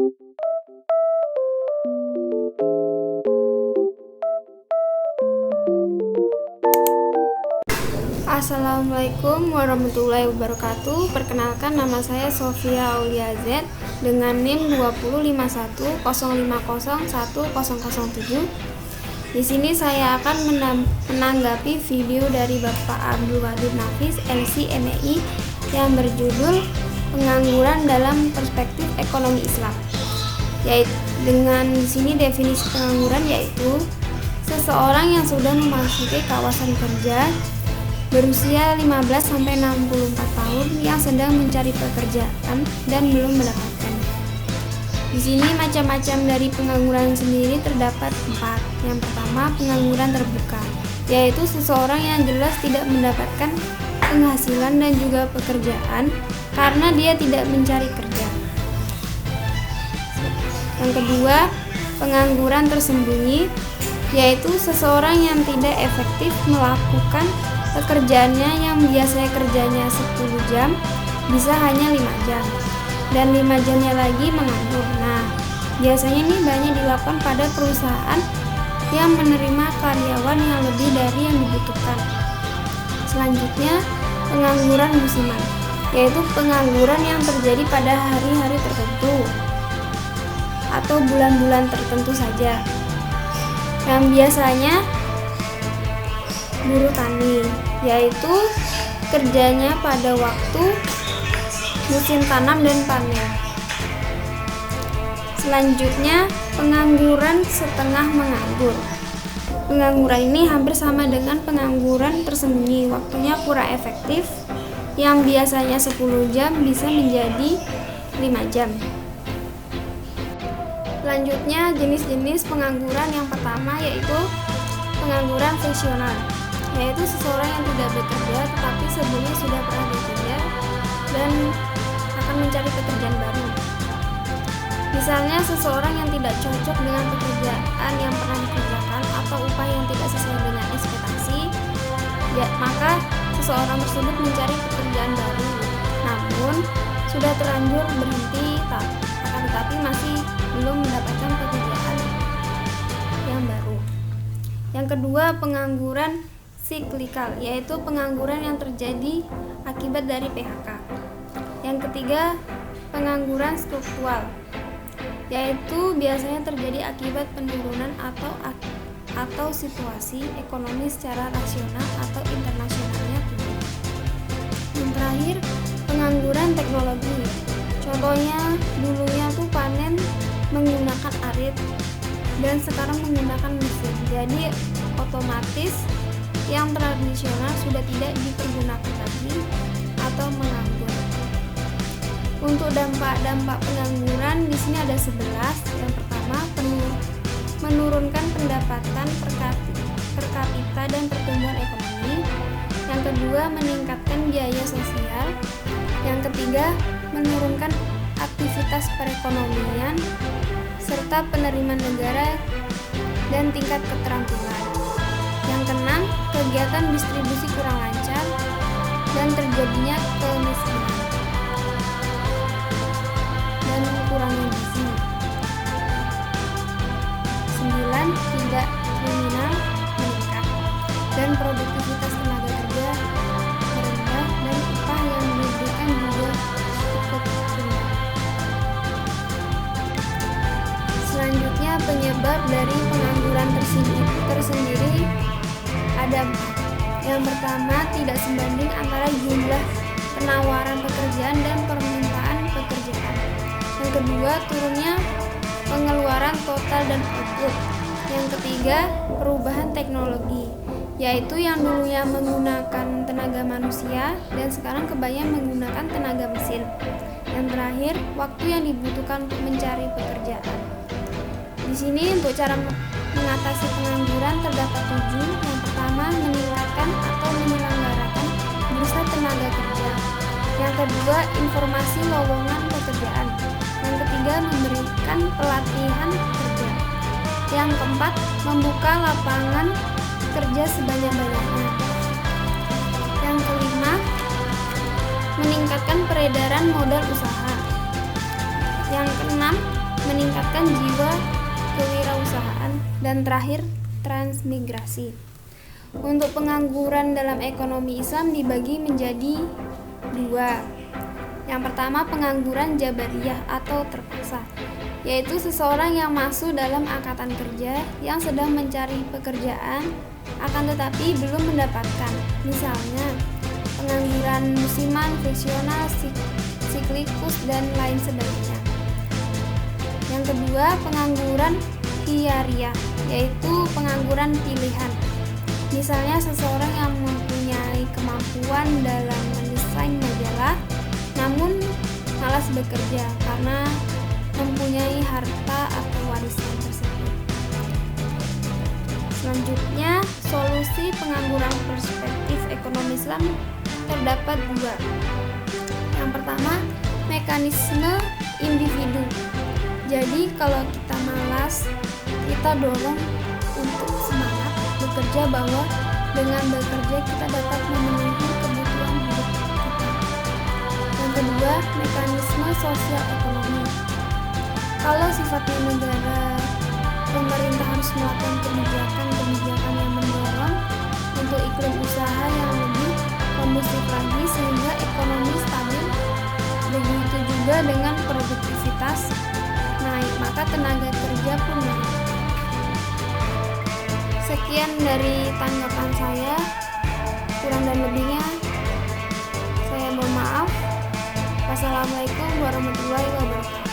Assalamualaikum warahmatullahi wabarakatuh. Perkenalkan, nama saya Sofia Aulia Z dengan NIM 20510500107. Di sini saya akan menanggapi video dari Bapak Abdul Wadid Nafis, LC MEI, yang berjudul Pengangguran dalam Perspektif Ekonomi Islam. Yaitu dengan di sini definisi pengangguran yaitu seseorang yang sudah memasuki kawasan kerja berusia 15-64 tahun yang sedang mencari pekerjaan dan belum mendapatkan. Di sini macam-macam dari pengangguran sendiri terdapat 4. Yang pertama, pengangguran terbuka, yaitu seseorang yang jelas tidak mendapatkan penghasilan dan juga pekerjaan karena dia tidak mencari kerja. Yang kedua, pengangguran tersembunyi, yaitu seseorang yang tidak efektif melakukan pekerjaannya yang biasanya kerjanya 10 jam bisa hanya 5 jam dan 5 jamnya lagi menganggur. Nah, biasanya ini banyak dilakukan pada perusahaan yang menerima karyawan yang lebih dari yang dibutuhkan. Selanjutnya, pengangguran musiman, yaitu pengangguran yang terjadi pada hari-hari tertentu atau bulan-bulan tertentu saja, yang biasanya buruh tani, yaitu kerjanya pada waktu musim tanam dan panen. Selanjutnya, pengangguran setengah menganggur. Pengangguran ini hampir sama dengan pengangguran tersembunyi, waktunya kurang efektif, yang biasanya 10 jam bisa menjadi 5 jam. Selanjutnya, jenis-jenis pengangguran yang pertama yaitu pengangguran fungsional, yaitu seseorang yang tidak bekerja tetapi sebelumnya sudah pernah bekerja dan akan mencari pekerjaan baru. Misalnya seseorang yang tidak cocok dengan pekerjaan yang pernah dikerjakan atau upah yang tidak sesuai dengan ekspektasi, maka seseorang tersebut mencari pekerjaan baru, namun sudah terlanjur berhenti, akan tetapi masih belum mendapatkan pekerjaan yang baru. Yang kedua, pengangguran siklikal, yaitu pengangguran yang terjadi akibat dari PHK. Yang ketiga, pengangguran struktural, yaitu biasanya terjadi akibat penurunan atau situasi ekonomi secara nasional atau internasionalnya turun. Yang terakhir, pengangguran teknologi. Contohnya dulunya tuh panen menggunakan arit dan sekarang menggunakan mesin. Jadi otomatis yang tradisional sudah tidak dipergunakan lagi atau menganggur. Untuk dampak-dampak pengangguran di sini ada 11. Yang pertama, menurunkan pendapatan per kapita dan pertumbuhan ekonomi. Yang kedua, meningkatkan biaya sosial. Yang ketiga, menurunkan aktivitas perekonomian serta penerimaan negara dan tingkat keterampilan. Yang keenam, kegiatan distribusi kurang lancar dan terjadinya kemiskinan dan kurangnya gizi. 9, tidak kriminal meningkat dan produktivitas tenaga kerja merendah dan upah yang diberikan juga cukup rendah. Selanjutnya, penyebab dari pengangguran tersendiri ada 4. Yang pertama, tidak sebanding antara jumlah penawaran pekerjaan dan permintaan pekerjaan. Yang kedua, turunnya pengeluaran total dan output. Yang ketiga, perubahan teknologi, yaitu yang dulunya menggunakan tenaga manusia dan sekarang kebanyakan menggunakan tenaga mesin. Yang terakhir, waktu yang dibutuhkan untuk mencari pekerjaan. Di sini untuk cara mengatasi pengangguran terdapat 7. Yang pertama, meningkatkan atau menyelenggarakan bursa tenaga kerja. Yang kedua, informasi lowongan pekerjaan. Yang ketiga, memberikan pelatihan kerja. Yang keempat, membuka lapangan kerja sebanyak-banyaknya. Yang kelima, meningkatkan peredaran modal usaha. Yang keenam, meningkatkan jiwa kewirausahaan, dan terakhir transmigrasi. Untuk pengangguran dalam ekonomi Islam dibagi menjadi dua. Yang pertama, pengangguran jabariyah atau terpaksa, yaitu seseorang yang masuk dalam angkatan kerja yang sedang mencari pekerjaan akan tetapi belum mendapatkan. Misalnya, pengangguran musiman, friksional, siklikus, dan lain sebagainya. Yang kedua, pengangguran khiyariyah, yaitu pengangguran pilihan. Misalnya, seseorang yang mempunyai kemampuan dalam mendesain majalah namun malas bekerja karena mempunyai harta atau warisan tersebut. Selanjutnya, solusi pengangguran perspektif ekonomi Islam terdapat dua. Yang pertama, mekanisme individu. Jadi kalau kita malas, kita dorong untuk semangat bekerja, bahwa dengan bekerja kita dapat memenuhi kebutuhan hidup kita. Yang kedua, mekanisme sosial ekonomi. Kalau sifatnya negara, pemerintah harus melakukan kebijakan yang mendorong untuk iklim usaha yang lebih kondusif lagi sehingga ekonomi stabil. Begitu juga dengan produktivitas naik, maka tenaga kerja pun naik. Sekian dari tanggapan saya, kurang dan lebihnya saya mohon maaf. Wassalamualaikum warahmatullahi wabarakatuh.